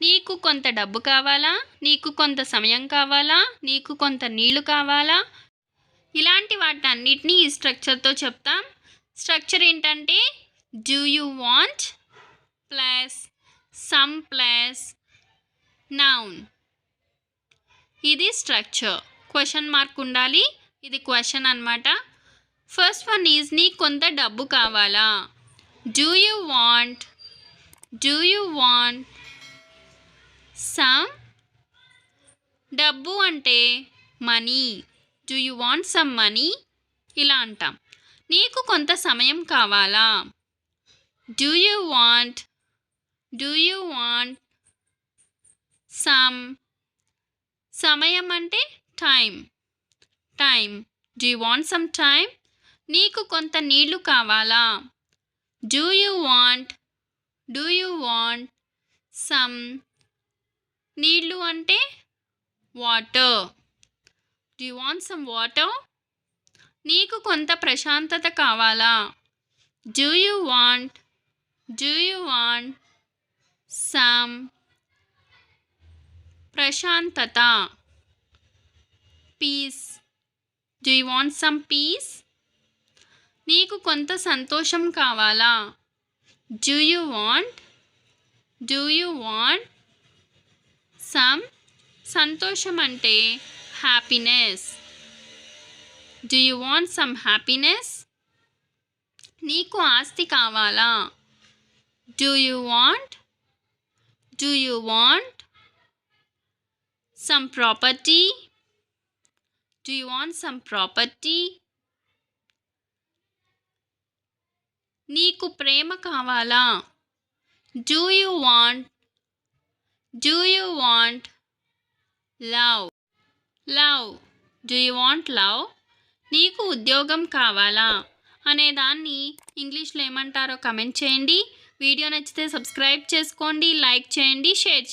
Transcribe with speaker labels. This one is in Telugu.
Speaker 1: నీకు కొంత డబ్బు కావాలా, నీకు కొంత సమయం కావాలా, నీకు కొంత నీళ్లు కావాలా, ఇలాంటి వాటన్నిటిని ఈ స్ట్రక్చర్తో చెప్తాం. స్ట్రక్చర్ ఏంటంటే do you want plus sum plus noun. ఇది స్ట్రక్చర్. క్వశ్చన్ మార్క్ ఉండాలి. ఇది క్వశ్చన్ అన్నమాట. ఫస్ట్ వన్ ఈజ్ నీకు కొంత డబ్బు కావాలా. Do you want some. డబ్బు అంటే money. Do you want some money ఇలా అంటాం. నీకు కొంత సమయం కావాలా. Do you want some. సమయం అంటే time. Do you want some time. నీకు కొంత నీళ్లు కావాలా. Do you want some. నీళ్ళు అంటే water. Do you want some water. నీకు కొంత ప్రశాంతత కావాలా. డూ యూ వాంట్ సమ్ ప్రశాంతత, peace. Do you want some peace. నీకు కొంత సంతోషం కావాలా. Do you want some. సంతోషం అంటే happiness. Do you want some happiness. నీకు ఆస్తి కావాలా. Do you want some property. Do you want some property. నీకు ప్రేమ కావాలా. Do you want love. Do you want love. నీకు ఉద్యోగం కావాలా అనేదాన్ని ఇంగ్లీష్లో ఏమంటారో కమెంట్ చేయండి. వీడియో నచ్చితే సబ్స్క్రైబ్ చేసుకోండి, లైక్ చేయండి, షేర్ చేయండి.